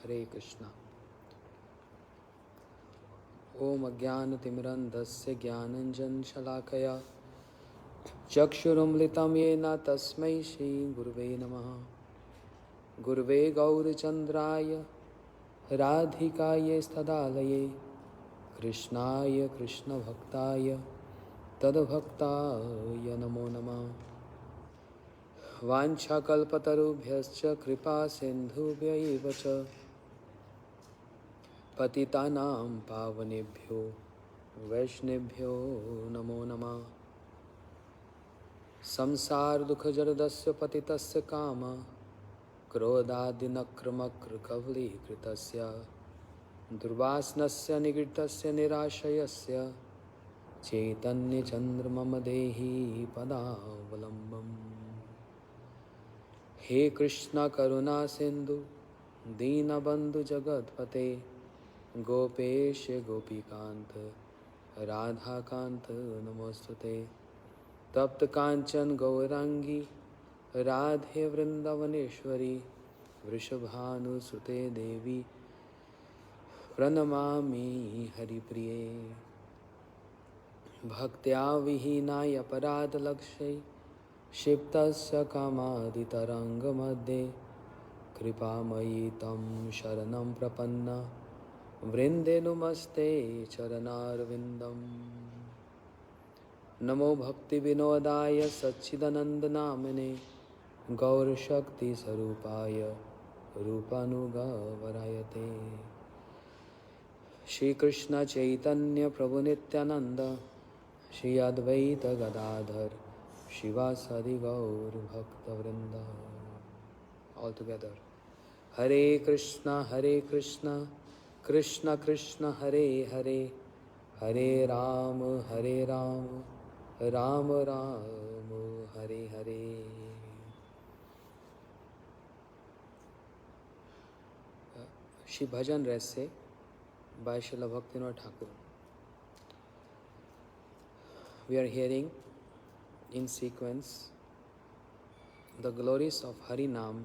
Hare Krishna. Om Ajnanatimrandhasya Jnananjan Shalakaya Chakshurumlitam Yena Tasmai Shri Guruve Namaha. Guruve Gaurachandraya Radhikaya Stadalaye Krishnaya Krishna Bhaktaya Tadbhaktaya Namo Namah. Vancha kalpatarubhyascha kripa sindhubhya eva cha patitanam pavanebhyo vaishnebhyo namo namah. Samsar dukha jaradasya patitasya kama krodadinakramakr kavli kritasya durvasnasya nigritasya nirashayasya chaitanya chandramama dehi padavalambam. He Krishna Karuna Sindhu Deenabandhu Jagatpate Gopesh Gopikant Radhakant Namostute Tapta Kanchan Gaurangi Radhe Vrindavaneshwari Vrishabhanu Sute Devi Pranamami Haripriye Bhaktya Vihinaya Parad Lakshay Shiptasya Kamadhitaranga Madhe Kripamayi Tam Sharanam Prapanna Vrinde Numaste Charanarvindam. Namo Bhakti Vinodaya Sachidananda Namane Gaur Shakti Sarupaya Rupanuga Varayate. Shri Krishna Chaitanya Prabhu Nityananda Shri Advaita Gadadhar Shivasadi Gaur Bhakta Vrinda. All together. Hare Krishna, Krishna Krishna, Hare Hare, Hare Ram, Ram Ram, Hare Hare. Shri Bhajan Rahasya by Srila Bhaktivinoda Thakur. We are hearing in sequence the glories of Harinam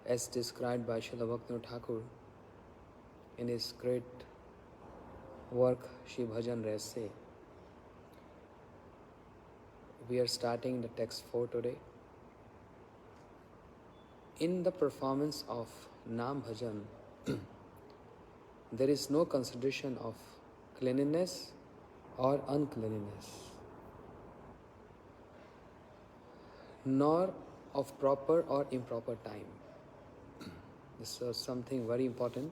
as described by Srila Bhaktivinoda Thakur in his great work Shri Bhajan Rahasya. We are starting the text 4 today. In the performance of Nam Bhajan, there is no consideration of cleanliness or uncleanliness, nor of proper or improper time. This is something very important.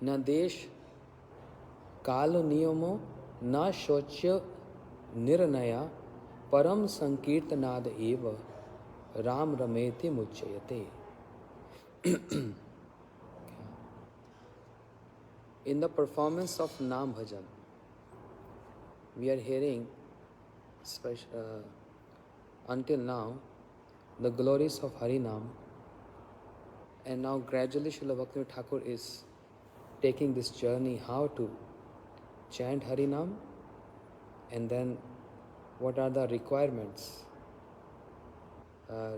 Na desh kalo niyamo na shochya nirnaya param sankirtanad eva ram rameti muchyate. In the performance of Nam Bhajan, we are hearing until now the glories of Harinam, and now gradually Srila Bhaktivinoda Thakur is taking this journey how to chant Harinam, and then what are the requirements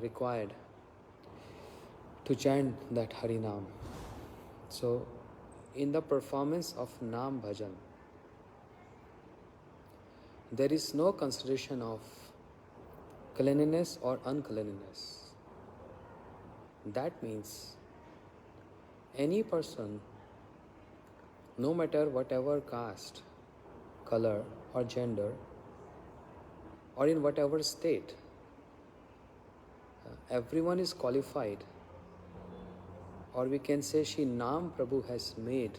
required to chant that Harinam. So in the performance of Nam Bhajan, there is no consideration of cleanliness or uncleanliness. That means any person, no matter whatever caste, color or gender, or in whatever state, everyone is qualified, or we can say Shri Nam Prabhu has made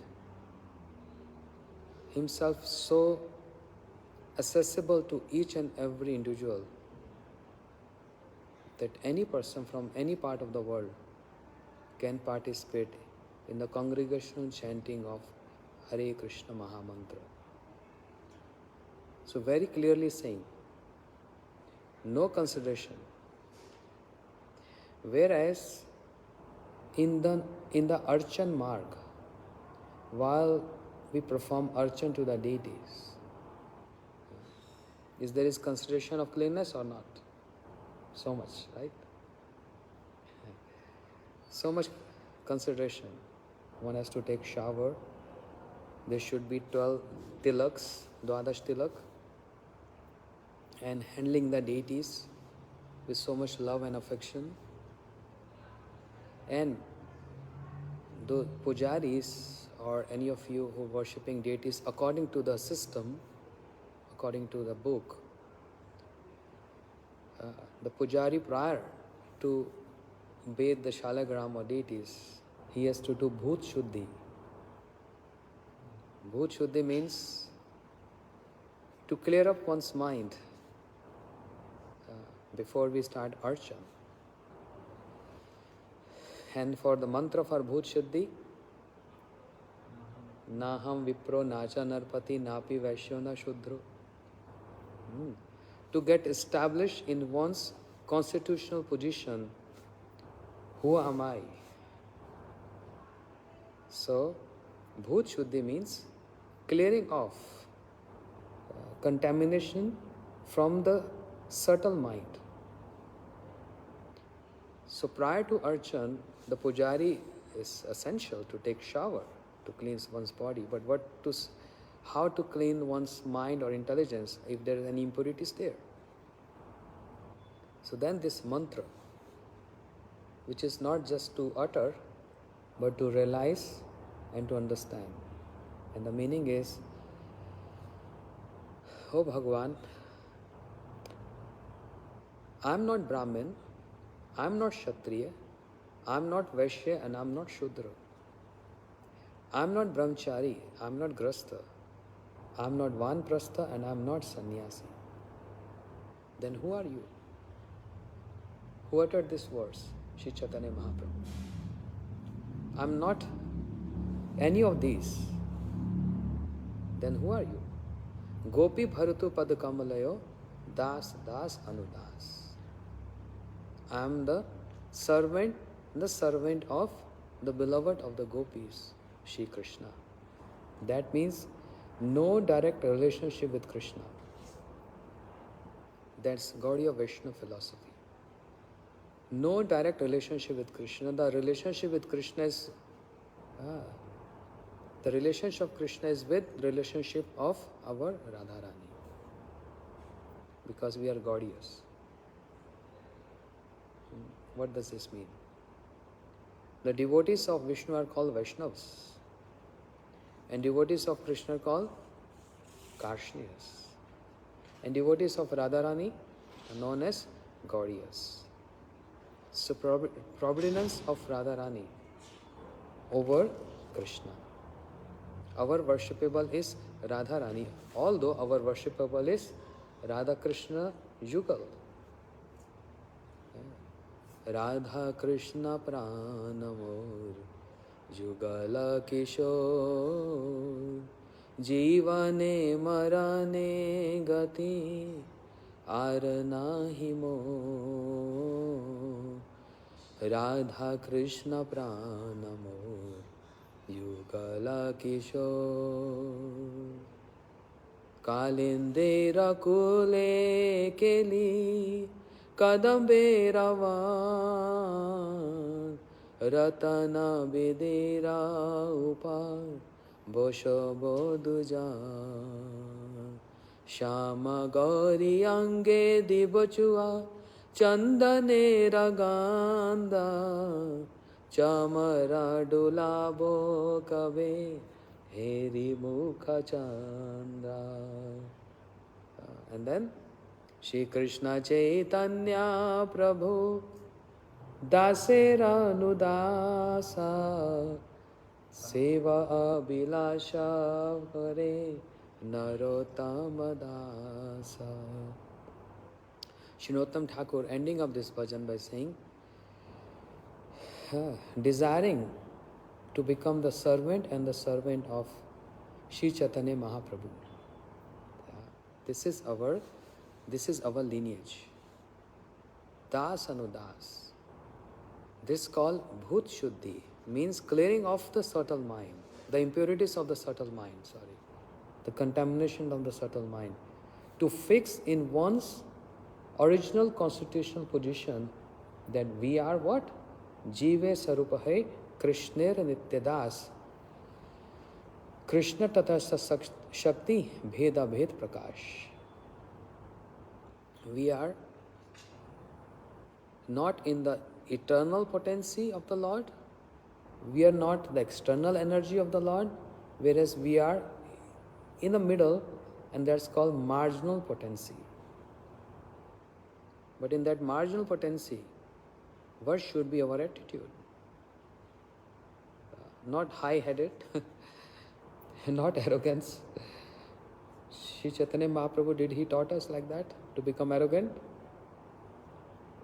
himself so accessible to each and every individual that any person from any part of the world can participate in the congregational chanting of Hare Krishna Mahamantra. So very clearly saying, no consideration. Whereas in the Archan Marg, while we perform Archan to the deities, is there is consideration of cleanness or not? So much, right? So much consideration. One has to take shower. There should be 12 tilaks, Dwadash tilak, and handling the deities with so much love and affection. And the pujaris or any of you who are worshipping deities according to the system, according to the book, the pujari prior to bathe the shalagram or deities, he has to do bhoot shuddhi. Bhoot shuddhi means to clear up one's mind before we start archan. And for the mantra for bhoot shuddhi, Naham Vipro Nacha Narpati Napi Vaishyo Na Shudro. To get established in one's constitutional position, who am I? So, Bhoot Shuddhi means clearing off contamination from the subtle mind. So prior to Archan, the pujari is essential to take shower, to cleanse one's body. But how to clean one's mind or intelligence if there is any impurities there? So then this mantra, which is not just to utter, but to realize and to understand. And the meaning is, Oh Bhagwan, I am not Brahmin, I am not Kshatriya, I am not Vaishya, and I am not Shudra. I am not Brahmachari, I am not Grastha, I am not Vanprastha, and I am not Sannyasi. Then who are you? Who uttered this verse? Sri Chaitanya Mahaprabhu. I am not any of these. Then who are you? Gopi Bharatu Padakamalayo Das Das Anudas. I am the servant of the beloved of the gopis, Shri Krishna. That means no direct relationship with Krishna. That's Gaudiya Vaishnava philosophy. No direct relationship with Krishna. The relationship with Krishna is the relationship of Krishna is with relationship of our Radharani. Because we are Gaudiyas. What does this mean? The devotees of Vishnu are called Vaishnavas. And devotees of Krishna are called Karshniyas. And devotees of Radharani are known as Gaudiyas. So predominance of Radharani over Krishna. Our worshipable is Radharani, although our worshipable is Radha Krishna Yugal. Radha Krishna Pranamor Jugala Kishore Jivane Marane Gati Arnahi Mo Radha Krishna Pranamor Yugala Kishore Kalinde Rakule Keli Kadambe Ravan Ratana Bidira Upar Bosho Bodujan Shama Gauri Ange Dibachua Chandane Raganda Chamara Dulabo Kabe Heri Mukha Chandra. And then Shri Krishna Chaitanya Prabhu Dasera Nudasa Seva Abhilasha Hare Narottama Dasa. Shinottam Thakur ending up this bhajan by saying, desiring to become the servant and the servant of Sri Chaitanya Mahaprabhu. This is our lineage. Das Anudas. This called Bhoot Shuddhi means clearing off the subtle mind, the impurities of the subtle mind, the contamination of the subtle mind, to fix in one's original constitutional position that we are what? Jive Sarupa hai Krishner Nityadas Krishna Tata Shakti Bheda Bhed Prakash. We are not in the eternal potency of the Lord. We are not the external energy of the Lord, whereas we are in the middle, and that's called marginal potency. But in that marginal potency, what should be our attitude? Not high-headed, not arrogance. Sri Chaitanya Mahaprabhu, did he taught us like that, to become arrogant?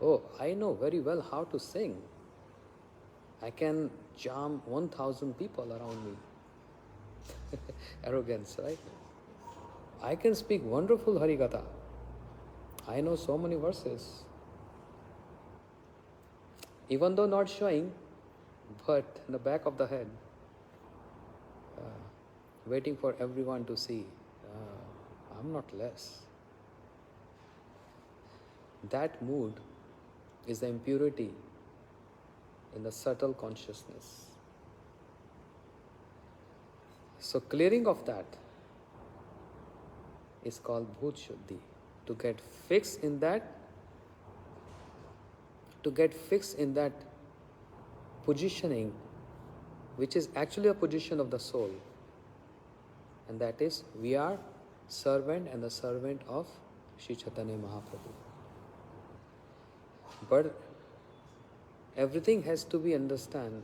Oh, I know very well how to sing. I can charm 1,000 people around me. Arrogance, right? I can speak wonderful Harikatha. I know so many verses. Even though not showing, but in the back of the head, waiting for everyone to see. I'm not less. That mood is the impurity in the subtle consciousness. So clearing of that is called Bhut Shuddhi. To get fixed in that, positioning, which is actually a position of the soul, and that is we are servant and the servant of Sri Chaitanya Mahaprabhu. But everything has to be understood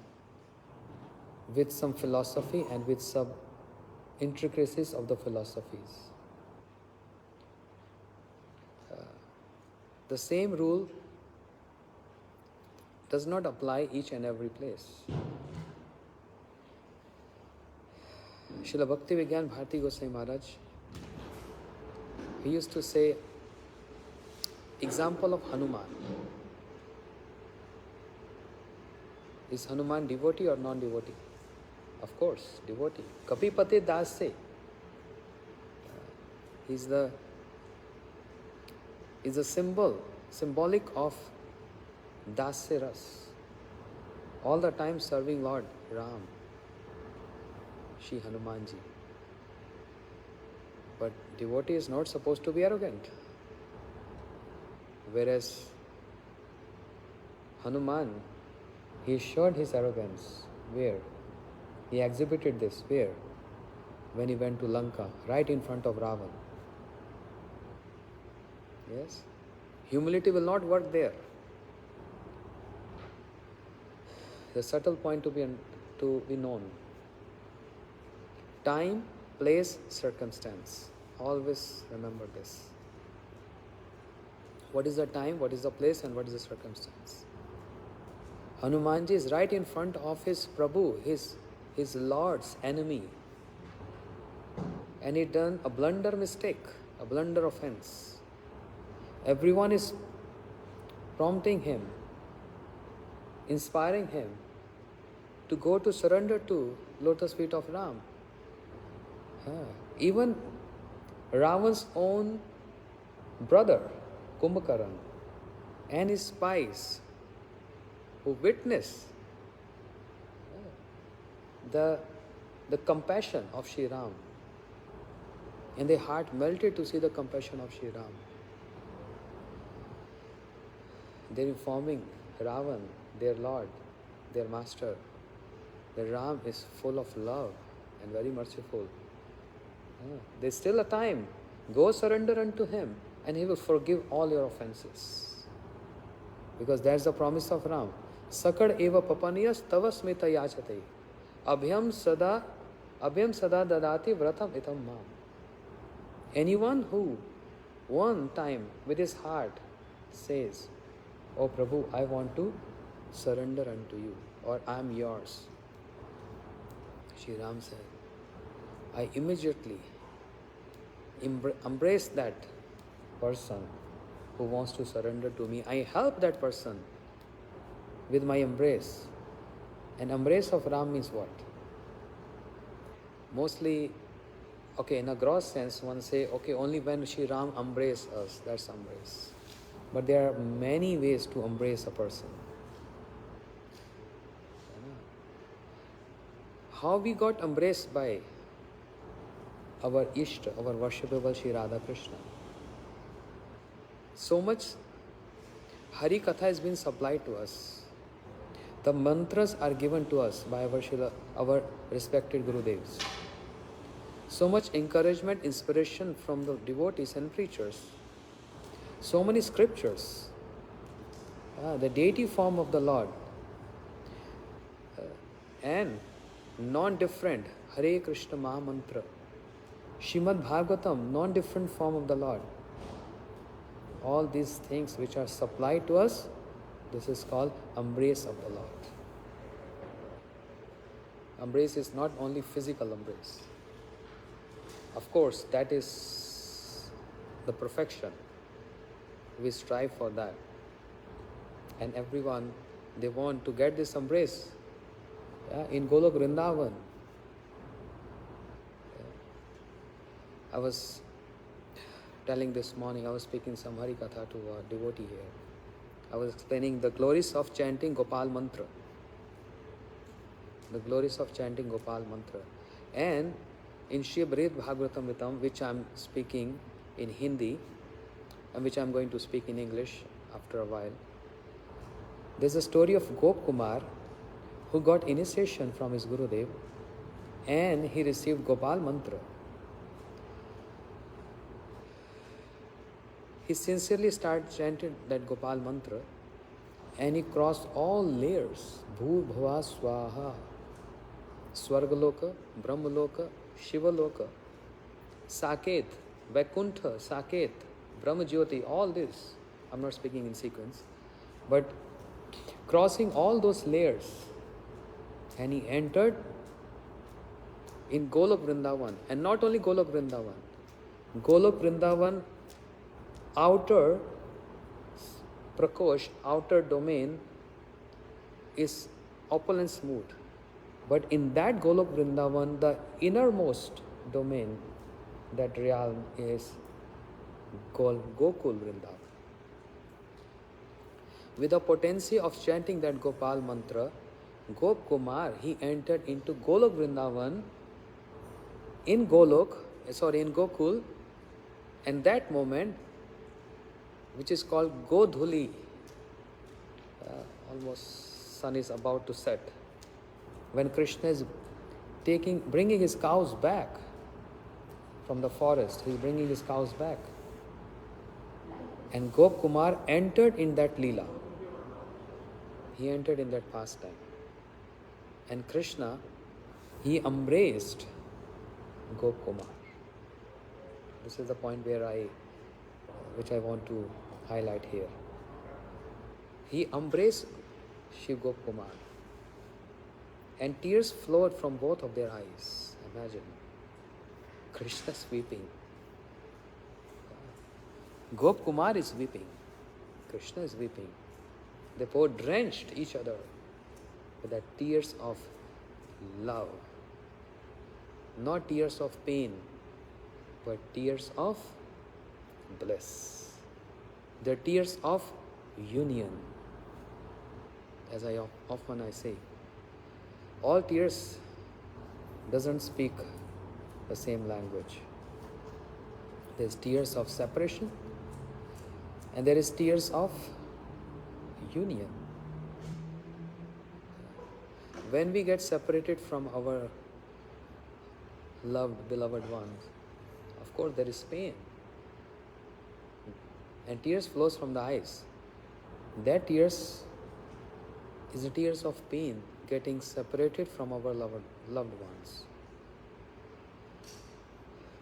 with some philosophy and with some intricacies of the philosophies. The same rule does not apply each and every place. Srila Bhakti Vigyan Bharati Goswami Maharaj, he used to say, example of Hanuman. Is Hanuman devotee or non-devotee? Of course, devotee. Kapipate Das se. He's the symbolic of Dasya Ras. All the time serving Lord Ram, Shri Hanumanji. But devotee is not supposed to be arrogant. Whereas Hanuman, he showed his arrogance. Where? He exhibited this. Where? When he went to Lanka, right in front of Ravan. Yes? Humility will not work there. The subtle point to be known. Time, place, circumstance. Always remember this. What is the time, what is the place, and what is the circumstance? Hanumanji is right in front of his Prabhu, his Lord's enemy. And he done a blunder mistake, a blunder offense. Everyone is prompting him, inspiring him to go to surrender to lotus feet of Ram. Even Ravan's own brother, Kumbhakaran, and his spies who witness the compassion of Shri Ram, and their heart melted to see the compassion of Shri Ram. They're informing Ravan, their Lord, their Master, that Ram is full of love and very merciful. There's still a time. Go surrender unto him and he will forgive all your offenses. Because that's the promise of Ram. Sakad eva papaniyas tava smita yachate. Abhyam sada dadati vratam itam mam. Anyone who one time with his heart says, "Oh Prabhu, I want to surrender unto you," or "I am yours," Shri Ram said, I immediately embrace that person who wants to surrender to me. I help that person with my embrace. An embrace of Ram means what? Mostly, in a gross sense, one say, only when Shri Ram embrace us, that's embrace. But there are many ways to embrace a person. how we got embraced by our Ishta, our worshipable Sri Radha Krishna. So much Harikatha has been supplied to us. The mantras are given to us by our respected Gurudevs. So much encouragement, inspiration from the devotees and preachers. So many scriptures. The deity form of the Lord. And non-different Hare Krishna Maha Mantra. Shrimad Bhagavatam, non-different form of the Lord. All these things which are supplied to us, this is called embrace of the Lord. Embrace is not only physical embrace. Of course, that is the perfection. We strive for that. And everyone, they want to get this embrace. In Golok Vrindavan. I was telling this morning, I was speaking some Harikatha to a devotee here. I was explaining the glories of chanting Gopal Mantra. The glories of chanting Gopal Mantra. And in Shri Bhagavatamritam, which I am speaking in Hindi, and which I am going to speak in English after a while, there's a story of Gop Kumar, who got initiation from his Gurudev, and he received Gopal Mantra. He sincerely started chanting that Gopal Mantra, and he crossed all layers. Bhu Bhava Swaha, Swargaloka, Brahmaloka, Shivaloka, Saket, Vaikuntha, Saket, Brahmajyoti, all this. I'm not speaking in sequence, but crossing all those layers, and he entered in Golok Vrindavan, and not only Golok Vrindavan, Golok Vrindavan outer prakosh, outer domain is opulent smooth. But in that Golok Vrindavan, the innermost domain, that realm is Gokul Vrindavan. With the potency of chanting that Gopal Mantra, Gop Kumar, he entered into Golok Vrindavan in Gokul, and that moment, which is called Godhuli, almost sun is about to set, when Krishna is bringing his cows back from the forest, he is bringing his cows back, and Gop Kumar entered in that Leela. He entered in that pastime. And Krishna, he embraced Gop Kumar. This is the point which I want to highlight here. He embraced Shiv Gop Kumar, and tears flowed from both of their eyes. Imagine, Krishna is weeping. Gop Kumar is weeping. Krishna is weeping. They both drenched each other with the tears of love. Not tears of pain, but tears of bliss. They're tears of union. As I often say, all tears doesn't speak the same language. There's tears of separation, and there is tears of union. When we get separated from our loved, beloved ones, of course there is pain, and tears flows from the eyes. That tears is the tears of pain, getting separated from our loved ones.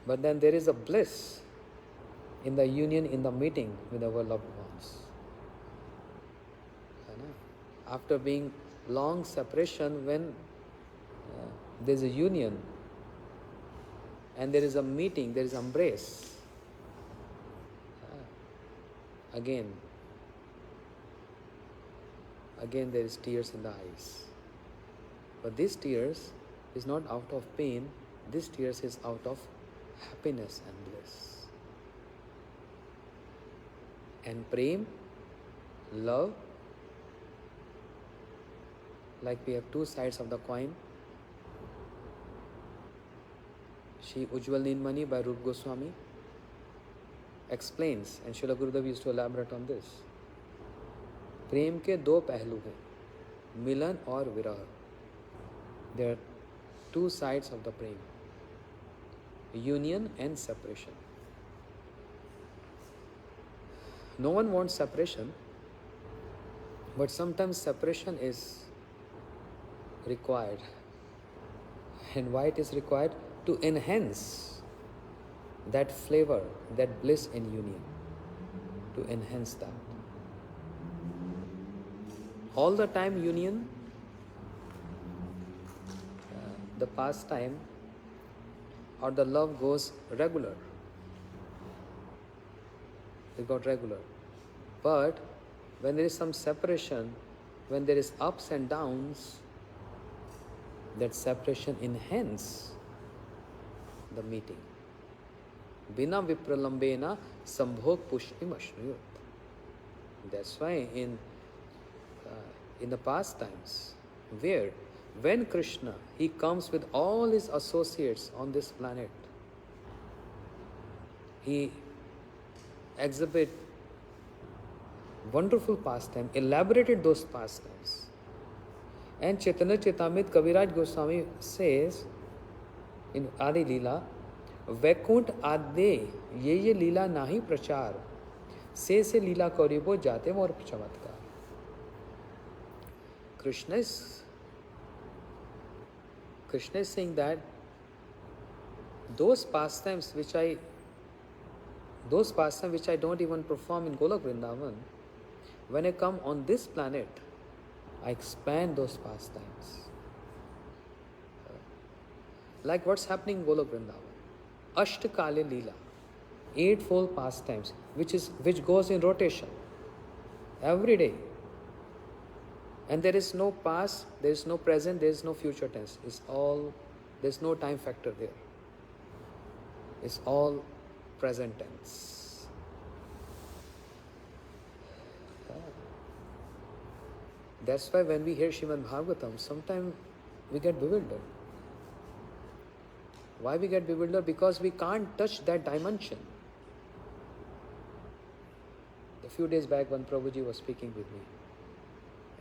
But then there is a bliss in the union, in the meeting with our loved ones. After being long separation, when there is a union and there is a meeting, there is embrace, again there is tears in the eyes. But this tears is not out of pain, this tears is out of happiness and bliss. And prem, love, like we have two sides of the coin, Shri Ujjwal Nilmani by Rup Goswami explains, and Srila Gurudev used to elaborate on this. प्रेम के दो पहलू हैं, मिलन और विरह. There are two sides of the prem, union and separation. No one wants separation, but sometimes separation is required. And why it is required? To enhance that flavor, that bliss in union. To enhance that. All the time union, the pastime or the love goes regular. It got regular. But when there is some separation, when there is ups and downs, that separation enhance the meeting. Bina vipralambena sambhog pushpim ashnuyut. That's why in the past times, when Krishna, he comes with all his associates on this planet, he exhibit wonderful pastime, elaborated those pastimes. And Chaitanya Chaitamrit Kaviraj Goswami says in Adi Leela, Vaikunt Ade ye Leela nahi prachar, se Leela karibo jate more chamatkar. Krishna is saying that those pastimes which I don't even perform in Golok Vrindavan, when I come on this planet, I expand those pastimes. Like what's happening in Golok Vrindavan. Ashtakale Leela, eightfold pastimes, which goes in rotation every day. And there is no past, there is no present, there is no future tense. There's no time factor there. It's all present tense. That's why when we hear Srimad Bhagavatam, sometimes we get bewildered. Why we get bewildered? Because we can't touch that dimension. A few days back when Prabhuji was speaking with me,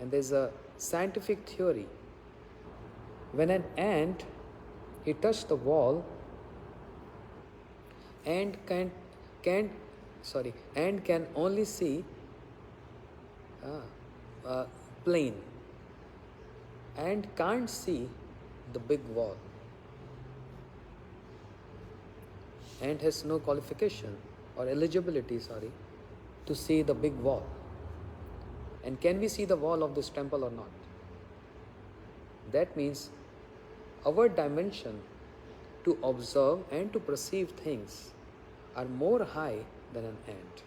and there's a scientific theory. When an ant, he touched the wall, ant can only see plane, and can't see the big wall. Ant has no qualification or eligibility, to see the big wall. And can we see the wall of this temple or not? That means our dimension to observe and to perceive things are more high than an ant.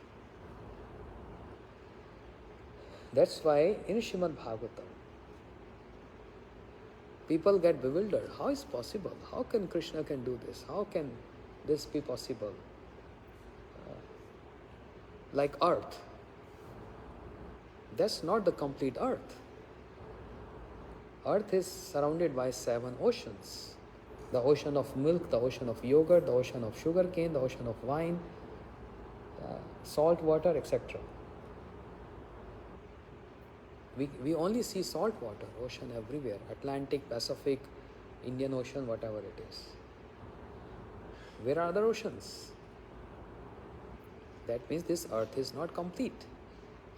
That's why in Srimad Bhagavatam, people get bewildered. How is possible? How can Krishna can do this? How can this be possible? Like earth. That's not the complete earth. Earth is surrounded by 7 oceans. The ocean of milk, the ocean of yogurt, the ocean of sugar cane, the ocean of wine, salt water, etc. We only see salt water, ocean everywhere, Atlantic, Pacific, Indian Ocean, whatever it is. Where are other oceans? That means this earth is not complete,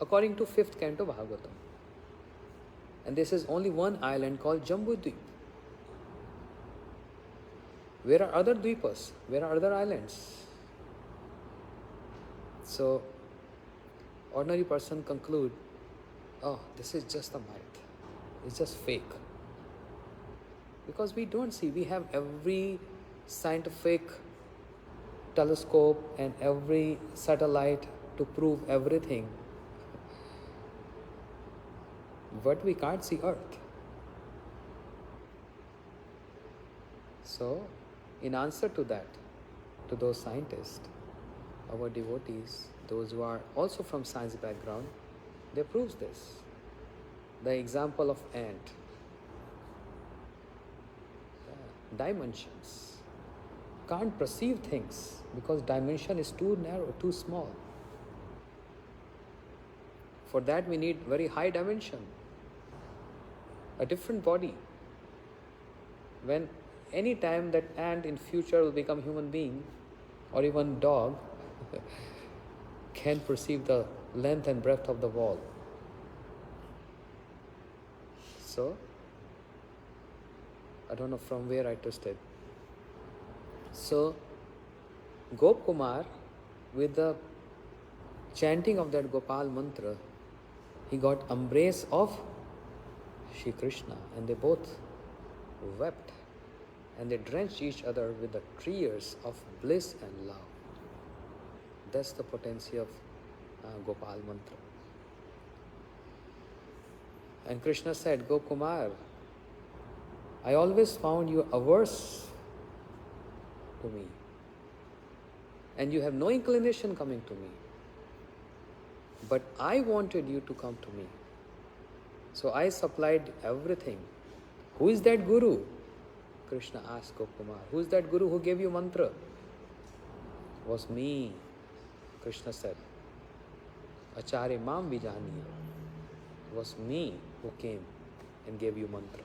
according to 5th canto Bhagavatam. And this is only one island called Jambudvip. Where are other dvipas? Where are other islands? So, ordinary person conclude, oh, this is just a myth. It's just fake. Because we don't see. We have every scientific telescope and every satellite to prove everything. But we can't see Earth. So, in answer to that, to those scientists, our devotees, those who are also from science background, they prove this. The example of ant. Dimensions. can't perceive things because dimension is too narrow, too small. For that we need very high dimension, a different body. When any time that ant in future will become human being or even dog can perceive the length and breadth of the wall. So, I don't know from where I twisted. So, Gop Kumar, with the chanting of that Gopal mantra, he got embrace of Shri Krishna, and they both wept and they drenched each other with the tears of bliss and love. That's the potency of Gopal mantra. And Krishna said, Gop Kumar, I always found you averse to me, and you have no inclination coming to me. But I wanted you to come to me. So I supplied everything. Who is that Guru? Krishna asked Gopkumar. Who is that Guru who gave you mantra? It was me, Krishna said. Acharya Mam Vijaniya. It was me who came and gave you mantra.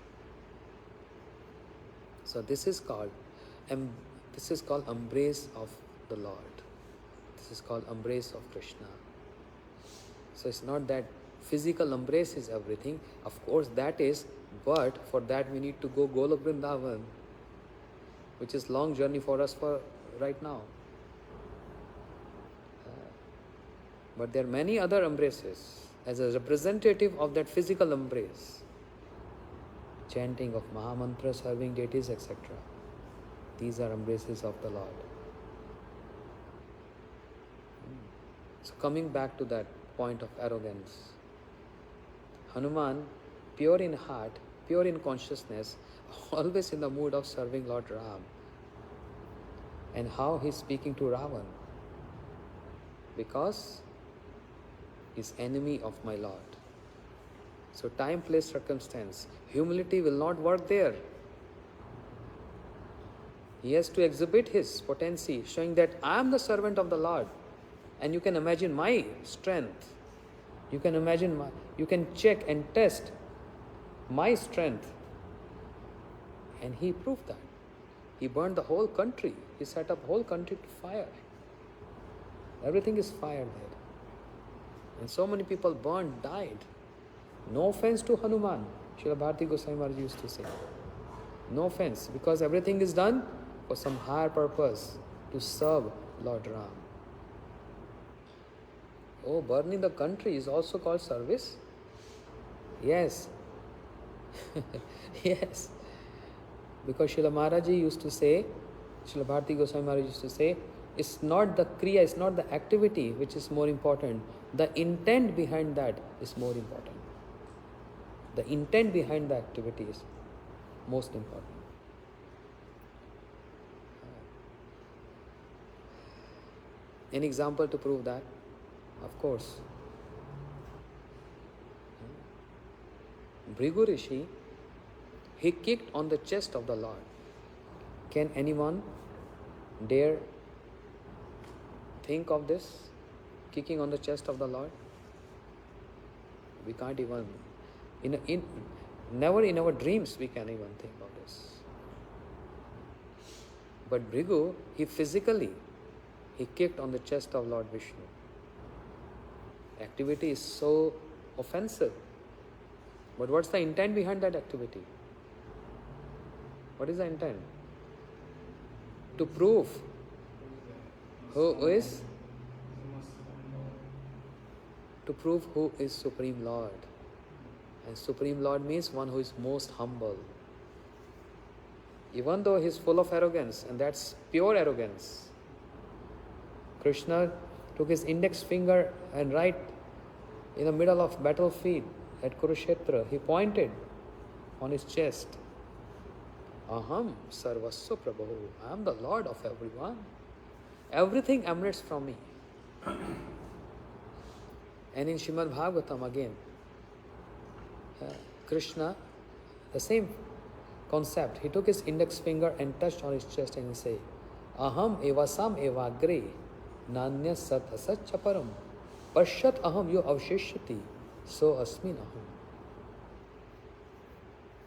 So this is called embrace of the Lord. This is called embrace of Krishna. So it's not that physical embrace is everything. Of course that is, but for that we need to go Golok Vrindavan, which is long journey for us for right now. But there are many other embraces as a representative of that physical embrace. Chanting of Mahamantra, serving deities, etc. These are embraces of the Lord. So coming back to that point of arrogance, Hanuman, pure in heart, pure in consciousness, always in the mood of serving Lord Ram. And how he's speaking to Ravan? Because he's enemy of my Lord. So time, place, circumstance, humility will not work there. He has to exhibit his potency, showing that I am the servant of the Lord. And you can imagine my strength. You can check and test my strength. And he proved that. He burned the whole country. He set up whole country to fire. Everything is fire there. And so many people burned, died. No offense to Hanuman. Srila Bharati Goswami Maharaj used to say. No offense, because everything is done for some higher purpose, to serve Lord Ram. Oh, burning the country is also called service? Yes. Yes. Because Srila Maharaji used to say, Srila Bharati Goswami Maharaj used to say, it's not the kriya, it's not the activity which is more important. The intent behind that is more important. The intent behind the activity is most important. An example to prove that? Of course. Bhrigu Rishi, he kicked on the chest of the Lord. Can anyone dare think of this? Kicking on the chest of the Lord? We can't even, never in our dreams we can even think of this. But Bhrigu, he kicked on the chest of Lord Vishnu. Activity is so offensive. But what's the intent behind that activity? What is the intent? To prove who is Supreme Lord. And Supreme Lord means one who is most humble. Even though he is full of arrogance, and that's pure arrogance. Krishna took his index finger and right in the middle of battlefield at Kurukshetra, he pointed on his chest. Aham sarvasva prabhu. I am the Lord of everyone. Everything emanates from me. And in Srimad Bhagavatam again, Krishna, the same concept. He took his index finger and touched on his chest and he said, aham evasam evagre nanya sat asat chaparam pashyat aham yo avshishyati so asmin aham.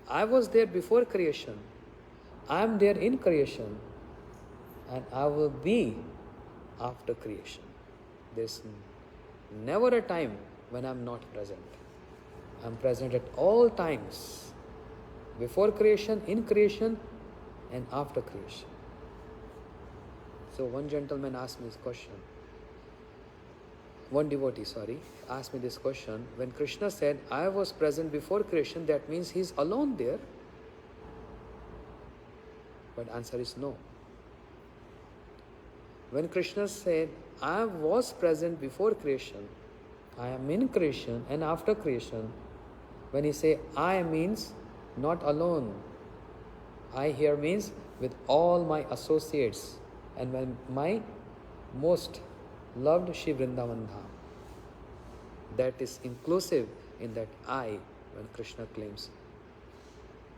I was there before creation, I am there in creation, and I will be after creation. There's never a time when I'm not present. I'm present at all times, before creation, in creation, and after creation. So one gentleman asked me this question. One devotee, asked me this question. When Krishna said, I was present before creation, that means he's alone there. But answer is no. When Krishna said, I was present before creation, I am in creation and after creation, when he say I means not alone. I here means with all my associates and when my most loved Shri Vrindavan Dham. That is inclusive in that I, when Krishna claims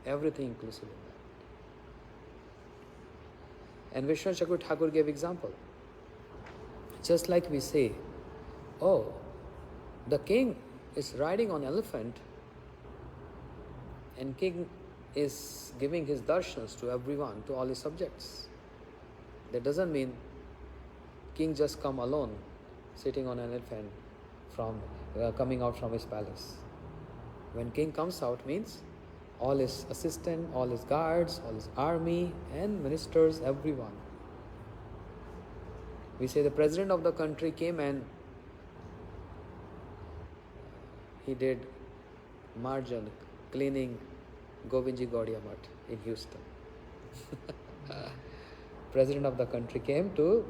everything inclusive in that. And Vishnu Chakur Thakur gave example. Just like we say, oh, the king is riding on elephant and king is giving his darshans to everyone, to all his subjects. That doesn't mean king just come alone, sitting on an elephant from coming out from his palace. When king comes out means all his assistant, all his guards, all his army and ministers, everyone. We say the president of the country came and he did marjan, cleaning Govindji Gaudiya Math in Houston. President of the country came to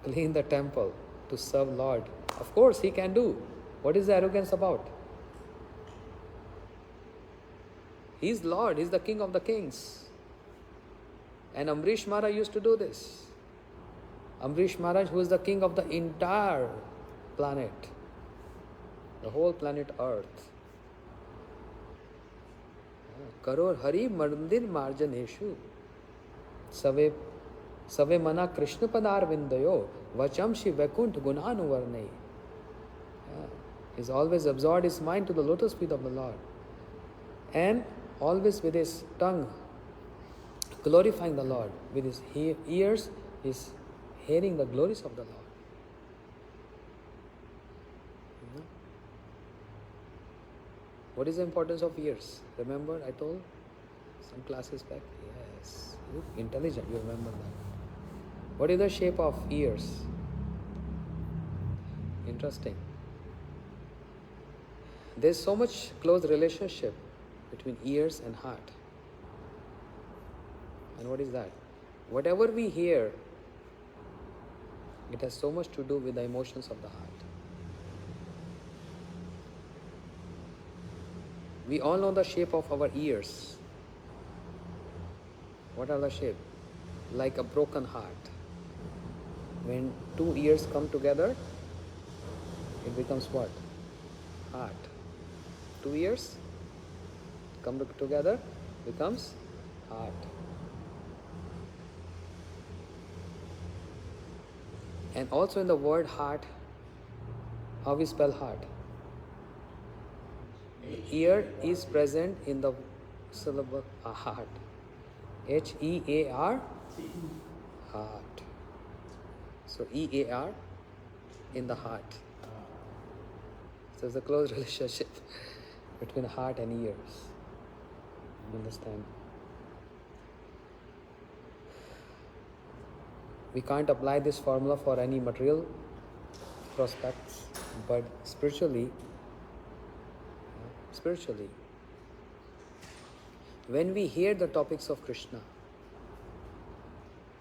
clean the temple, to serve Lord. Of course he can do. What is the arrogance about? He is Lord, he is the King of the Kings. And Amrish Maharaj used to do this. Amrish Maharaj, who is the king of the entire planet, the whole planet Earth. Karor Hari Mandir Marjaneshu Save Mana Krishna Padar Vindayo Vacham Shi Vaikunt Gunanu Varnai. He's always absorbed his mind to the lotus feet of the Lord. And always with his tongue glorifying the Lord. With his ears, he's hearing the glories of the Lord. What is the importance of ears? Remember, I told some classes back? Yes, you're intelligent, you remember that. What is the shape of ears? Interesting. There's so much close relationship between ears and heart. And what is that? Whatever we hear, it has so much to do with the emotions of the heart. We all know the shape of our ears. What are the shape? Like a broken heart. When two ears come together, it becomes what? Heart. Two ears come together, becomes heart. And also in the word heart, how we spell heart? The ear is present in the syllable heart. H-E-A-R, heart. So E-A-R in the heart. So there's a close relationship between heart and ears. You understand? We can't apply this formula for any material prospects, but spiritually, when we hear the topics of Krishna,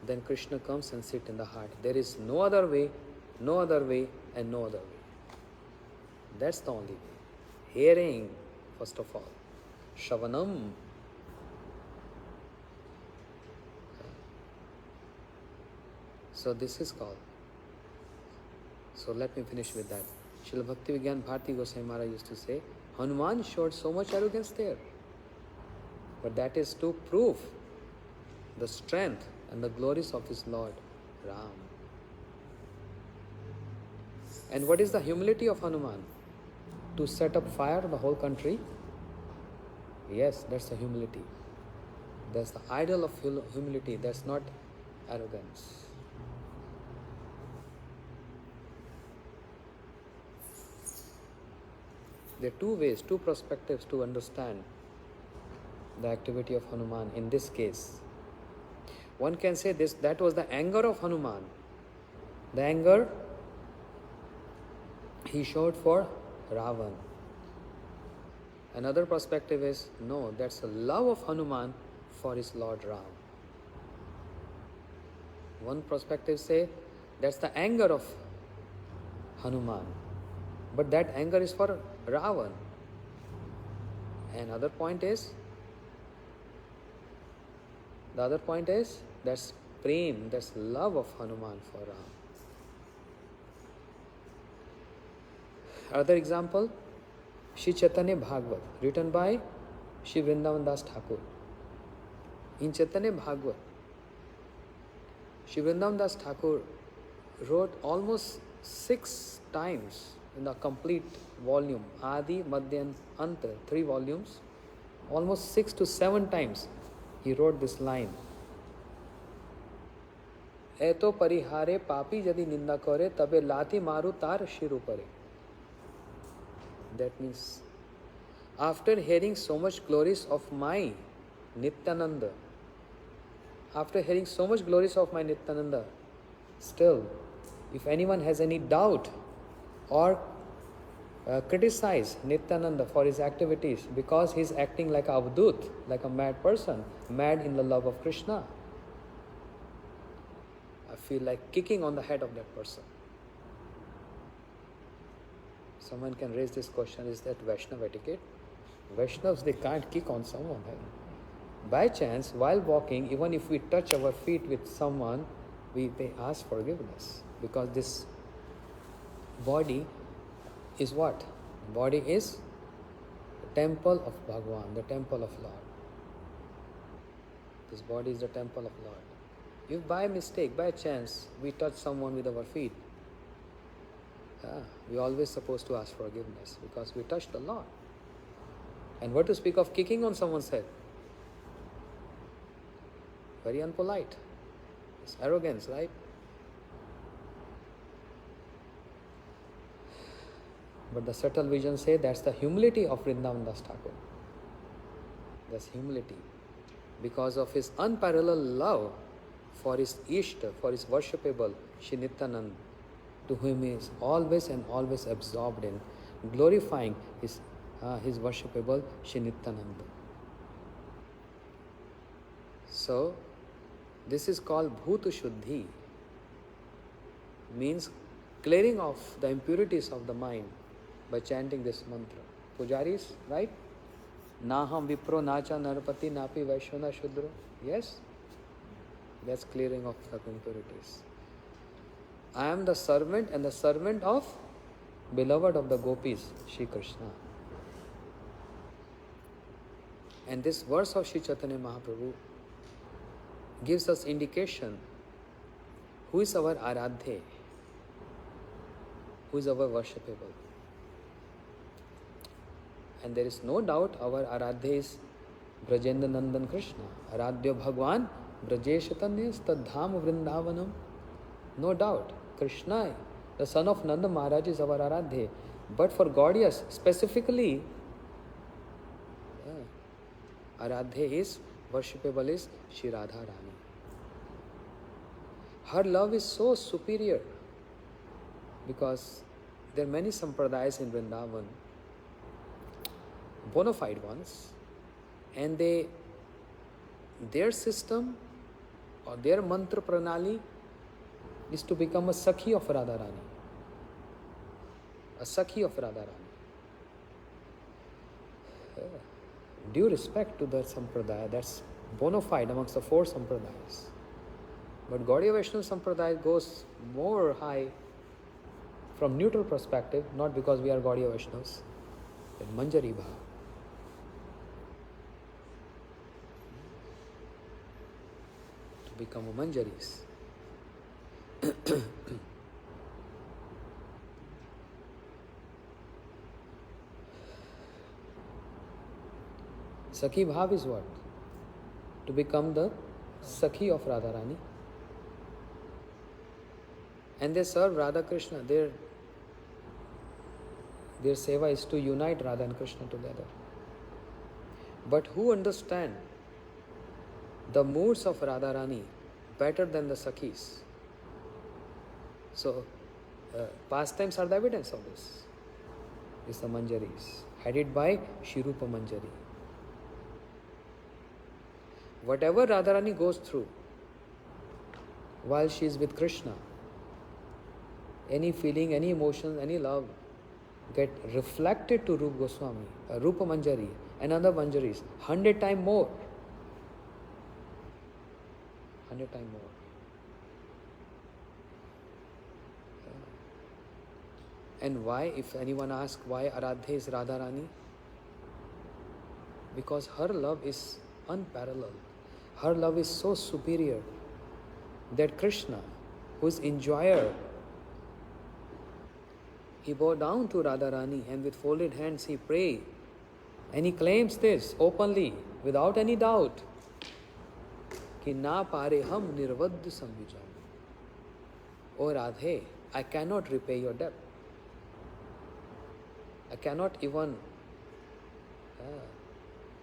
then Krishna comes and sits in the heart. There is no other way, no other way, and no other way. That's the only way. Hearing, first of all. Shravanam. So this is called. So let me finish with that. Srila Bhakti Vigyan Bharati Goswami Maharaj used to say, Hanuman showed so much arrogance there. But that is to prove the strength and the glories of his Lord Ram. And what is the humility of Hanuman? To set up fire on the whole country? Yes, that's the humility. That's the ideal of humility. That's not arrogance. There are two ways, two perspectives to understand the activity of Hanuman in this case. One can say that was the anger of Hanuman. The anger he showed for Ravan. Another perspective is, no, that's the love of Hanuman for his Lord Ram. One perspective say, that's the anger of Hanuman. But that anger is for Ravan. And the other point is, that's prem, that's love of Hanuman for Ram. Other example, Shri Chaitanya Bhagavat, written by Shri Vrindavan Das Thakur. In Chaitanya Bhagavat, Shri Vrindavan Das Thakur wrote almost 6 times in the complete volume, Adi, Madhya and Anta, 3 volumes, almost 6 to 7 times he wrote this line. Eto parihare papi jadi ninda kare, tabe lati maru tar shiru pare. That means, after hearing so much glories of my Nityananda, still, if anyone has any doubt or criticize Nityananda for his activities because he is acting like a avdut, like a mad person, mad in the love of Krishna, I feel like kicking on the head of that person. Someone can raise this question, is that Vaishnava etiquette? Vaishnavas, they can't kick on someone. By chance, while walking, even if we touch our feet with someone, they ask forgiveness. Because this body is what? Body is the temple of Bhagavan, the temple of Lord. This body is the temple of Lord. If by mistake, by chance, we touch someone with our feet, we always supposed to ask forgiveness because we touched the Lord. And what to speak of kicking on someone's head? Very unpolite. It's arrogance, right? But the subtle vision say that's the humility of Vrindavan Das Thakur. That's humility. Because of his unparalleled love for his Ishta, for his worshipable Shri Nityananda, to whom he is always and always absorbed in, glorifying his worshipable Shri Nityananda. So, this is called Bhuta Shuddhi, means clearing off the impurities of the mind by chanting this mantra. Pujaris, right? Naham Vipro Nacha Narpati Napi Vaishwana Shudro. Yes? That's clearing of the impurities. I am the servant and the servant of beloved of the gopis, Shri Krishna. And this verse of Shri Chaitanya Mahaprabhu gives us indication who is our Aradhe, who is our worshipable. And there is no doubt our Aradhe is Brajendra Nandan Krishna. Aradhya Bhagwan Brajeshatanyas Tadham Vrindavanam. No doubt. Krishna, the son of Nanda Maharaj, is our Aradhe. But for Gaudias, specifically, Aradhe is, worshipable is Shri Radha Rani. Her love is so superior because there are many sampradayas in Vrindavan, bona fide ones, and their system or their mantra pranali is to become a Sakhi of Radharani. A Sakhi of Radharani. Due respect to the Sampradaya, that's bona fide amongst the 4 Sampradayas. But Gaudiya Vaishnava Sampradaya goes more high from neutral perspective, not because we are Gaudiya Vaishnavas, in Manjari Bhav. become a Manjaris. Sakhi Bhav is what? To become the Sakhi of Radharani. And they serve Radha Krishna. Their seva is to unite Radha and Krishna together. But who understand the moods of Radharani better than the Sakhis? So, pastimes are the evidence of this. It's the Manjaris, headed by Shirupa Manjari. Whatever Radharani goes through while she is with Krishna, any feeling, any emotion, any love get reflected to Rupa Goswami, Rupa Manjari and other Manjaris 100 times more. 100 times more. And why, if anyone asks why Aradhya is Radharani? Because her love is unparalleled. Her love is so superior that Krishna, who is enjoyer, he bowed down to Radharani and with folded hands he prayed. And he claims this openly, without any doubt. Ki na pare hum nirvadd samvijam. O Radhe, I cannot repay your debt. I cannot even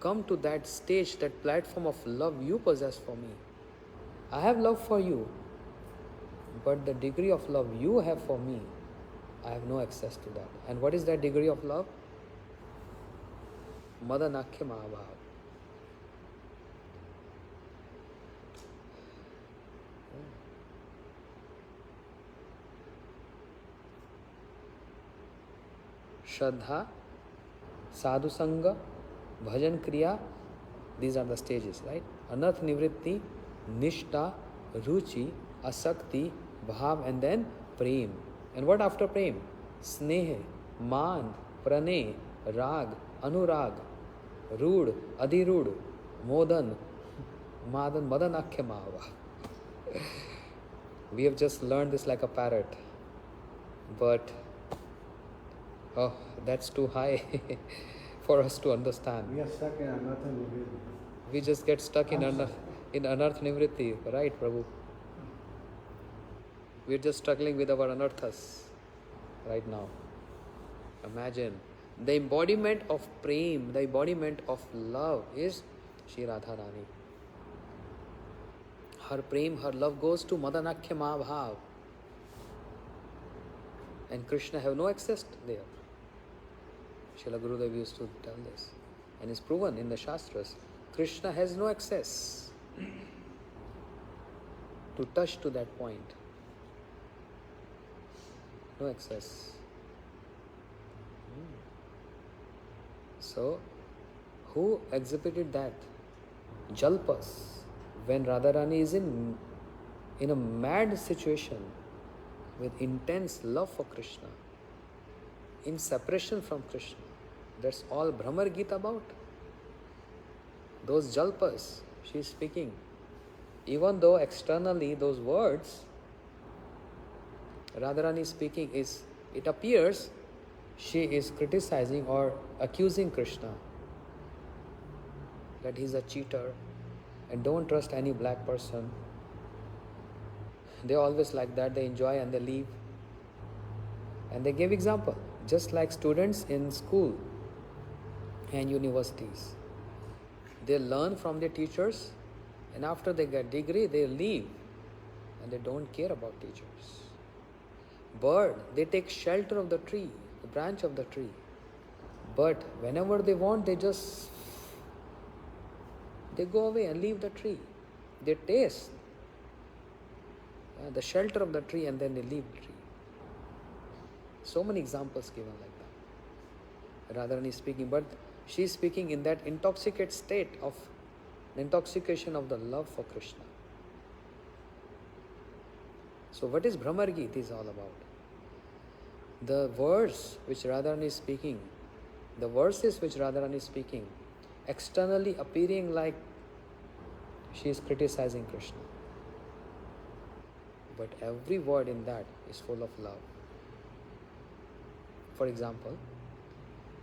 come to that stage, that platform of love you possess for me. I have love for you, but the degree of love you have for me, I have no access to that. And what is that degree of love? Madanakhya Mahabhav. Shraddha, Sadhu Sangha, Bhajan Kriya, these are the stages, right? Anarth Nivritti, Nishta, Ruchi, Asakti, Bhav, and then Prem. And what after Prem? Sneha, Man, Pranay, Rag, Anurag, Rud, Adirud, Modan, Madan, Madanakhya Mahava. We have just learned this like a parrot. But, oh, that's too high for us to understand. We are stuck in Anarth Nivritti. We just get stuck in Anarth Nivritti, right, Prabhu? We're just struggling with our anarthas right now. Imagine, the embodiment of prem, the embodiment of love is Shri Radharani. Her prem, her love goes to Madanakhya Mahabhav. And Krishna have no access there. Srila Gurudev used to tell this. And it's proven in the Shastras. Krishna has no access to touch to that point. No access. So, who exhibited that? Jalpas. When Radharani is in a mad situation with intense love for Krishna, in separation from Krishna. That's all Brahmar Gita about. Those jalpas she is speaking. Even though externally those words Radharani speaking is, it appears she is criticizing or accusing Krishna that he's a cheater and don't trust any black person. They always like that, they enjoy and they leave. And they give example, just like students in school and universities. They learn from their teachers and after they get degree, they leave and they don't care about teachers. Bird, they take shelter of the tree, the branch of the tree. But whenever they want, they go away and leave the tree. They taste the shelter of the tree and then they leave the tree. So many examples given like that. Radharani is speaking, but she is speaking in that intoxicated state of the intoxication of the love for Krishna. So what is Brahmar Gita is all about? The verse which Radharani is speaking, the verses which Radharani is speaking, externally appearing like she is criticizing Krishna. but every word in that is full of love. For example,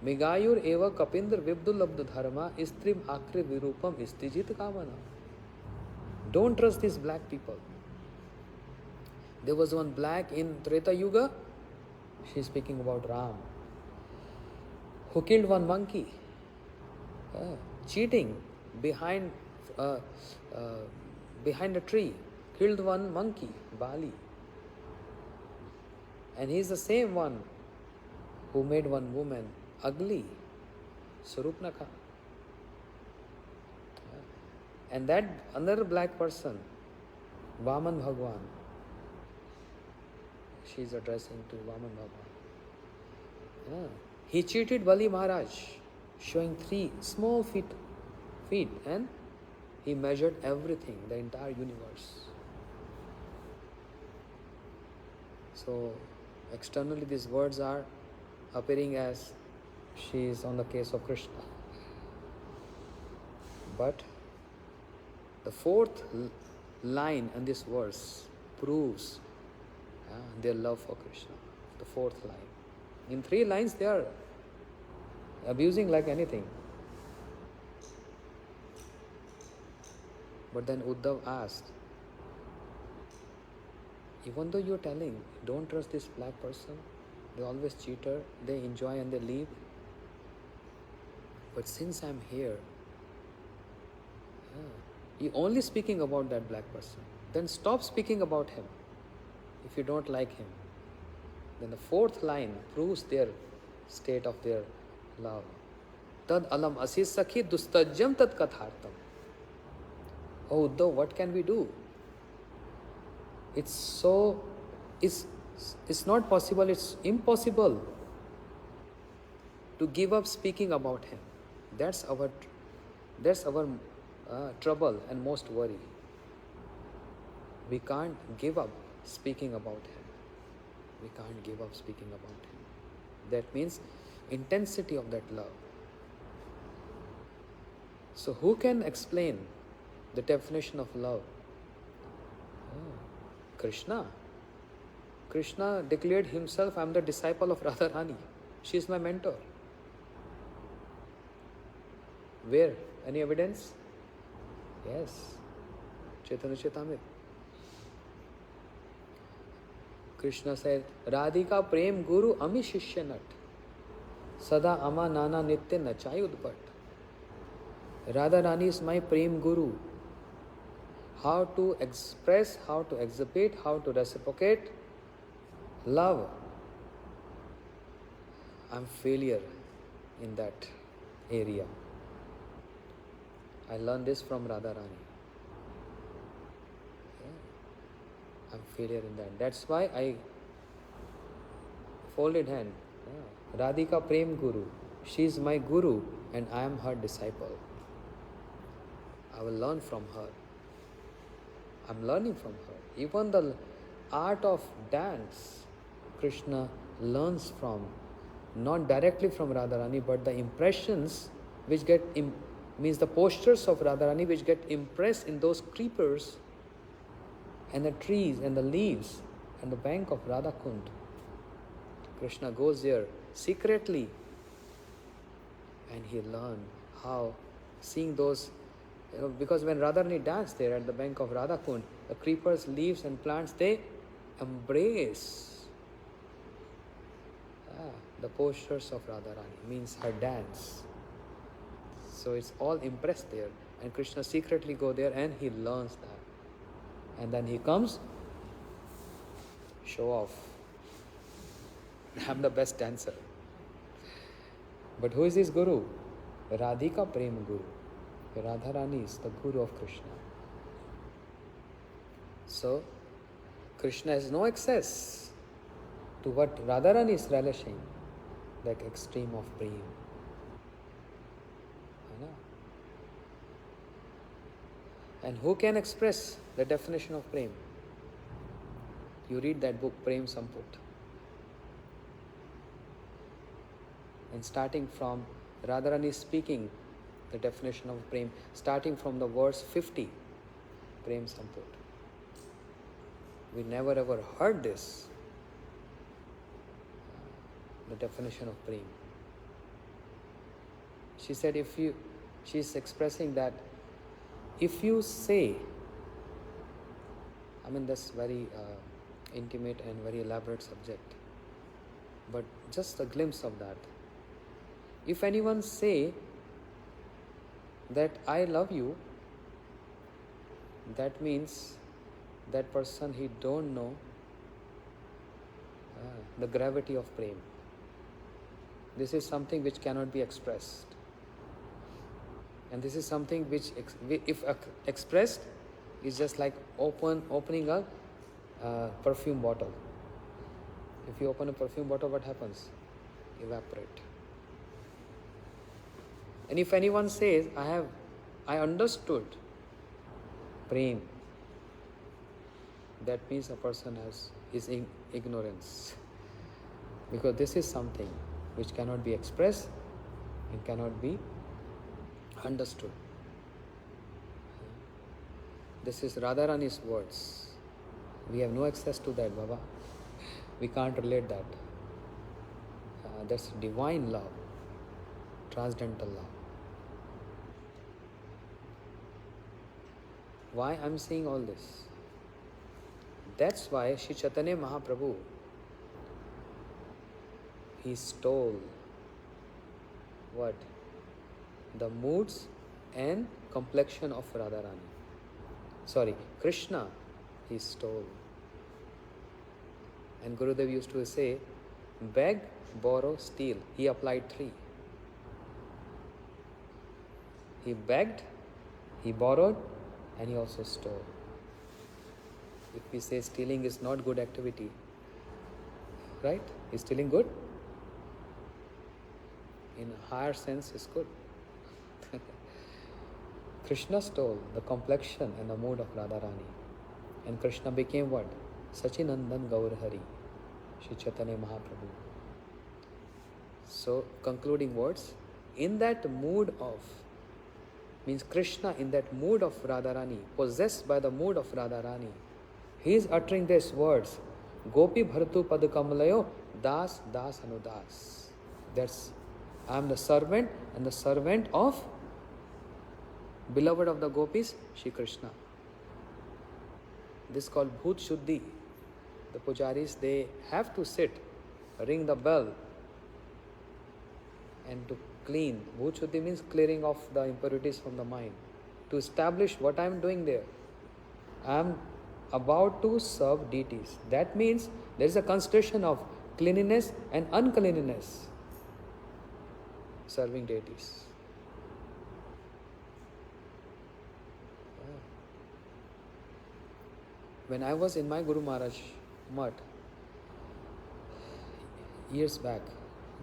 Megayur eva kapindra vibdulabd dharma istrim akri virupam istijit kamana. Don't trust these black people. There was one black in Treta Yuga, she is speaking about Ram, who killed one monkey, cheating behind uh, behind a tree, killed one monkey, Bali. And he is the same one who made one woman ugly, Surupnaka. And that another black person, Vaman Bhagwan, she is addressing to Vaman Bhagwan. He cheated Bali Maharaj, showing 3 small feet, and he measured everything, the entire universe. So externally these words are appearing as she is on the case of Krishna. But the 4th line in this verse proves their love for Krishna. The 4th line. In 3 lines they are abusing like anything. But then Uddhav asked, even though you're telling, don't trust this black person, they always cheater, they enjoy and they leave. But since I'm here, you're only speaking about that black person. Then stop speaking about him if you don't like him. Then the 4th line proves their state of their love. Tad alam asis sakhi dustajyam tad kathartam. Oh Uddhav, what can we do? It's not possible, it's impossible to give up speaking about him. That's our trouble and most worry. We can't give up speaking about him. We can't give up speaking about him. That means intensity of that love. So who can explain the definition of love? Krishna. Krishna declared himself, I am the disciple of Radharani. She is my mentor. Where? Any evidence? Yes. Chaitanya Chaitamrita. Krishna said, Radhika prem guru ami shishya nat. Sada ama nana nitya nachayud bhat. Radharani is my prem guru. How to express, how to exhibit, how to reciprocate love. I'm failure in that area. I learned this from Radharani. I'm failure in that. That's why I folded hand. Radhika Prem Guru. She is my guru and I am her disciple. I will learn from her. I'm learning from her. Even the art of dance, Krishna learns from, not directly from Radharani, but the impressions which get, means the postures of Radharani which get impressed in those creepers and the trees and the leaves and the bank of Radhakund. Krishna goes there secretly and he learned how seeing those, because when Radharani danced there at the bank of Radhakund, the creepers, leaves and plants, they embrace the postures of Radharani, means her dance. So it's all impressed there. And Krishna secretly go there and he learns that. And then he comes, show off. I'm the best dancer. But who is his guru? Radhika Prem Guru. Radharani is the guru of Krishna. So, Krishna has no access to what Radharani is relishing, like extreme of prem. And who can express the definition of prem? You read that book, Prem Samput. And starting from Radharani speaking the definition of prem, starting from the verse 50, Prem Samput. We never ever heard this, the definition of prem. She said she's expressing that if you say, that's very intimate and very elaborate subject, but just a glimpse of that. If anyone say that I love you, that means that person, he don't know the gravity of prem. This is something which cannot be expressed. And this is something which, if expressed, is just like opening a perfume bottle. If you open a perfume bottle, what happens? Evaporate. And if anyone says, I understood prem, that means a person is in ignorance. Because this is something which cannot be expressed and cannot be understood. This is Radharani's words. We have no access to that, Baba. We can't relate that. That's divine love, transcendental love. Why I'm saying all this? That's why Sri Chaitanya Mahaprabhu, he stole what? The moods and complexion of Radharani. Sorry, Krishna, he stole. And Gurudev used to say, beg, borrow, steal. He applied 3. He begged, he borrowed, and he also stole. If we say stealing is not good activity, right? Is stealing good? In a higher sense, is good. Krishna stole the complexion and the mood of Radharani. And Krishna became what? Sachinandan Gaurhari, Sri Chaitanya Mahaprabhu. So, concluding words, in that mood of, means Krishna in that mood of Radharani, possessed by the mood of Radharani, he is uttering these words, Gopi Bharatu Pad Kamalayo Das Das Anudas. That's, I am the servant and the servant of beloved of the gopis, Shri Krishna. This is called Bhut Shuddhi. The pujaris, they have to sit, ring the bell, and to clean. Bhut Shuddhi means clearing off the impurities from the mind. To establish what I am doing there. I am about to serve deities. That means there is a constitution of cleanliness and uncleanliness. Serving deities. When I was in my Guru Maharaj Mutt, years back,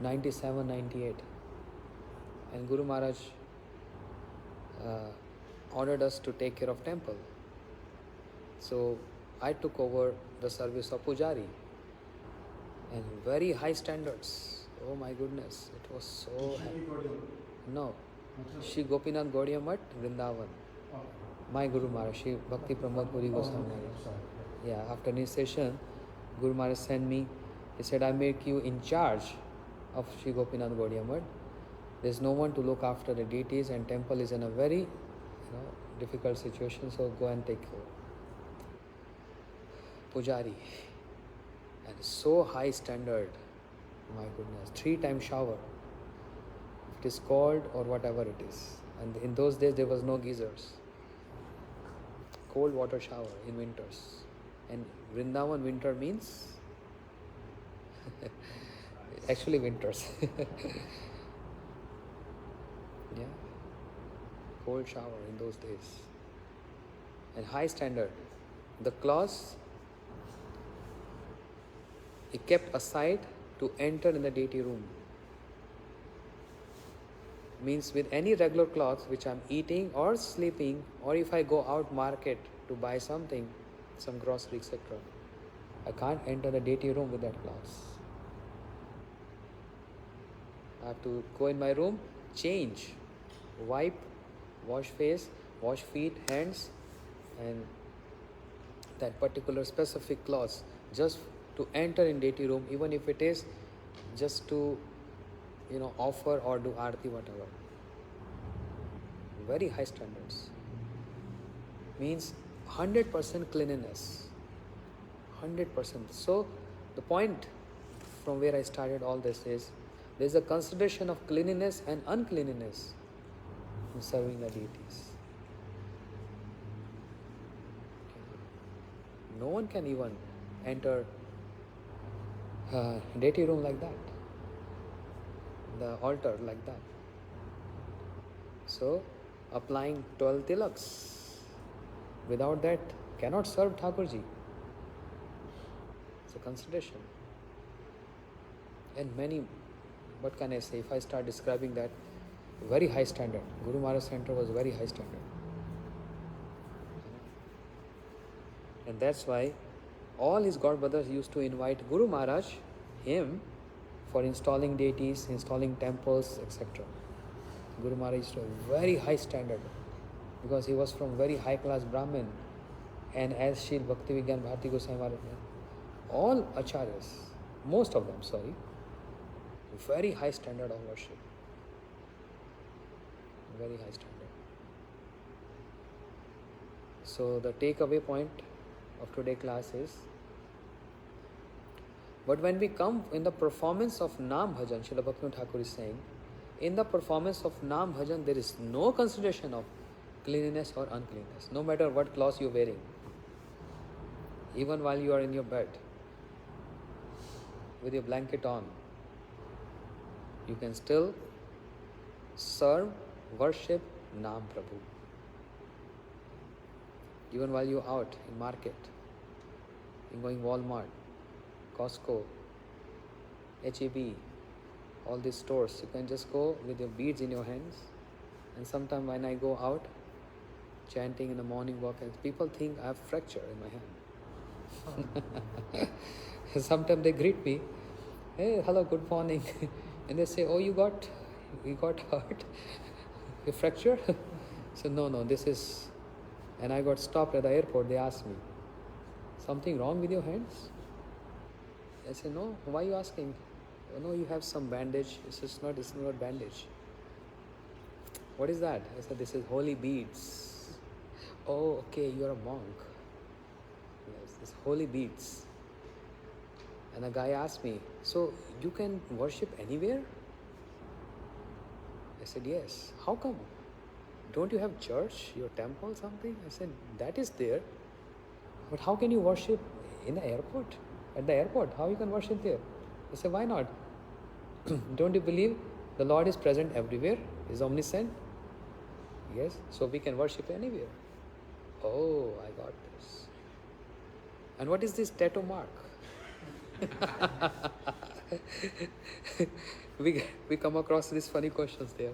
97, 98, and Guru Maharaj ordered us to take care of temple. So I took over the service of Pujari, and very high standards. Oh my goodness, it was so happy. No, Shri Gopinath Gaudiya Mutt, Vrindavan. My Guru Maharaj, Shri Bhakti Pramod Puri Goswami Maharaj. Yeah, after initiation, Guru Maharaj sent me. He said, I make you in charge of Shri Gopinath Gaudiya Mutt. There is no one to look after the deities, and temple is in a very difficult situation, so go and take care. Pujari. And so high standard. My goodness. 3-time shower. If it is cold or whatever it is. And in those days there was no geysers. Cold water shower in winters. And Vrindavan winter means actually winters. Yeah. Cold shower in those days. And high standard. The cloths he kept aside to enter in the deity room. Means with any regular clothes which I'm eating or sleeping, or if I go out market to buy something, some grocery, etc., I can't enter the deity room with that clothes. I have to go in my room, change, wipe, wash face, wash feet, hands, and that particular specific clause just to enter in deity room, even if it is just to, offer or do arti, whatever. Very high standards. Means 100% cleanliness. 100%. So the point from where I started all this is, there is a consideration of cleanliness and uncleanliness in serving the deities. No one can even enter deity room like that, the altar like that. So, applying 12 tilaks, without that cannot serve Thakurji. It's a consideration. And many, what can I say, if I start describing that, very high standard. Guru Maharaj Center was very high standard. And that's why all his god brothers used to invite Guru Maharaj, him, for installing deities, installing temples, etc. Guru Maharaj used to have very high standard because he was from very high class Brahmin, and as Srila Bhakti Vigyan Bharati Goswami Maharaj, all acharyas, most of them, very high standard of worship. Very high standard. So the takeaway point of today's class is, but when we come in the performance of Nam Bhajan, Srila Bhaktivinoda Thakur is saying, in the performance of Nam Bhajan, there is no consideration of cleanliness or uncleanness, no matter what clothes you are wearing. Even while you are in your bed, with your blanket on, you can still serve, worship Nam Prabhu. Even while you are out in market, in going Walmart, Costco, HEB, all these stores, you can just go with your beads in your hands. And sometimes when I go out, chanting in the morning walk, and people think I have fracture in my hand. Sometimes they greet me, hey, hello, good morning. And they say, oh, you got hurt? You fracture? So no, this is... And I got stopped at the airport. They asked me, something wrong with your hands? I said, no, why are you asking? Oh, no, you have some bandage. It's not bandage. What is that? I said, this is holy beads. Oh, okay, you're a monk. Yes, it's holy beads. And a guy asked me, so you can worship anywhere? I said, yes. How come? Don't you have church, your temple, something? I said, that is there. But how can you worship in the airport? At the airport, how you can worship there? I said, why not? Don't you believe the Lord is present everywhere? He is omniscient? Yes, so we can worship anywhere. Oh, I got this. And what is this tattoo mark? we come across these funny questions there.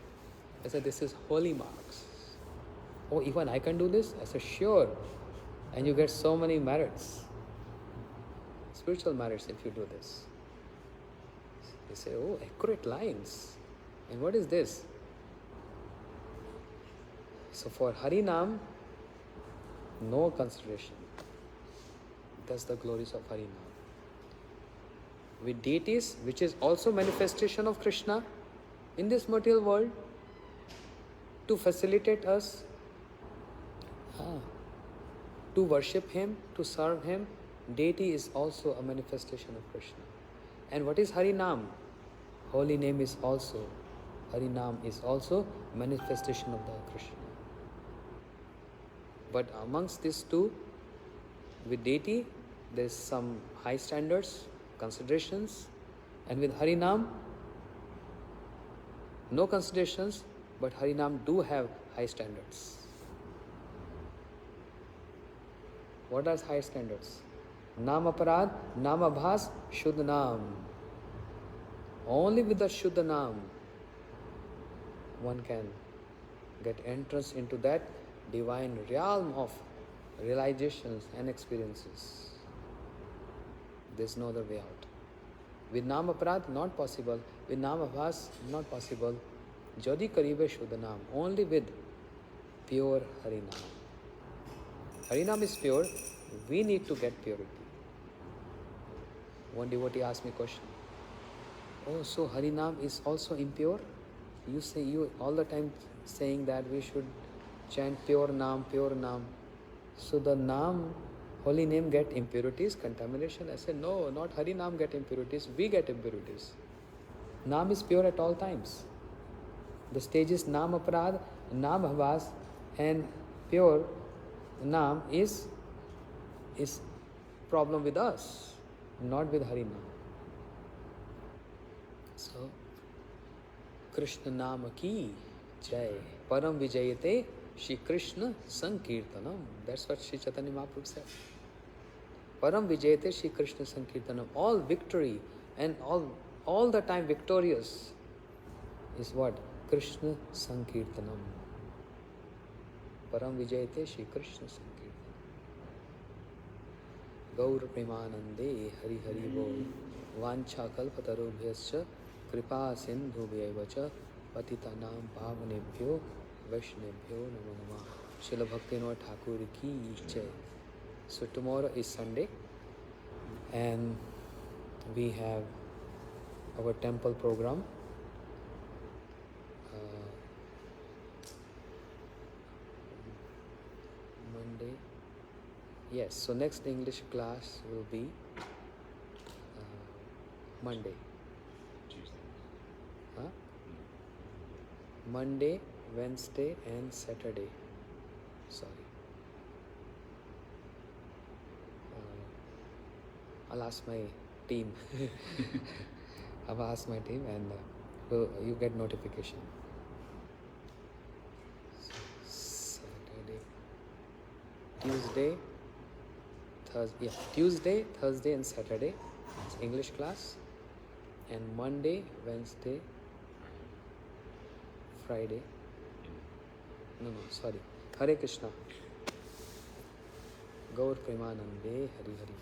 I said, this is holy marks. Oh, even I can do this? I said, sure. And you get so many merits, spiritual merits, if you do this. They say, oh, accurate lines. And what is this? So for Harinam, no consideration. That's the glories of Harinam. With deities, which is also manifestation of Krishna in this material world, to facilitate us to worship Him, to serve Him, deity is also a manifestation of Krishna. And what is Harinam? Holy name is also, Harinam is also manifestation of the Krishna. But amongst these two, with deity, there is some high standards, considerations, and with Harinam, no considerations, but Harinam do have high standards. What are high standards? Nam aparad, Nam abhas, Shuddha Nam. Only with the Shuddha Nam one can get entrance into that divine realm of realizations and experiences. There's no other way out. With Nam aparad, not possible. With Nam abhas, not possible. Jodi karibe Shuddha Nam. Only with pure Harinam. Harinam is pure, we need to get purity. One devotee asked me a question. Oh, so Harinam is also impure? You say, you all the time saying that we should chant pure Nam, pure Nam. So the Nam, holy name, get impurities, contamination? I said, no, not Harinam get impurities, we get impurities. Nam is pure at all times. The stages Nam Aparad, Nam Bhavas, and pure Nam is problem with us, not with Harinam. So, Krishna Nama ki jai, Param Vijayate Shri Krishna Sankirtanam. That's what Sri Chaitanya Mahaprabhu said. Param Vijayate Shri Krishna Sankirtanam. All victory and all the time victorious is what? Krishna Sankirtanam. Param Vijayate Shri Krishna Sankirtanam. Gaur Premanande Hari Hari Bol. Vancha Kalpatarubhyascha Kripa Sindhubhyevacha Patitanam Bhavanebhyo Vaishnebhyo Namo Namah. Srila Bhaktivinoda Thakur ki jai. So tomorrow is Sunday and we have our temple program. Monday. Yes, so next English class will be Monday. Huh? Monday, Wednesday and Saturday. Sorry. I'll ask my team. I'll ask my team and you get notification. Saturday, Tuesday, Thursday. Yeah, Tuesday, Thursday and Saturday. It's English class. And Monday, Wednesday, Friday. No, sorry. Hare Krishna. Gaur Premanande Hari Hari.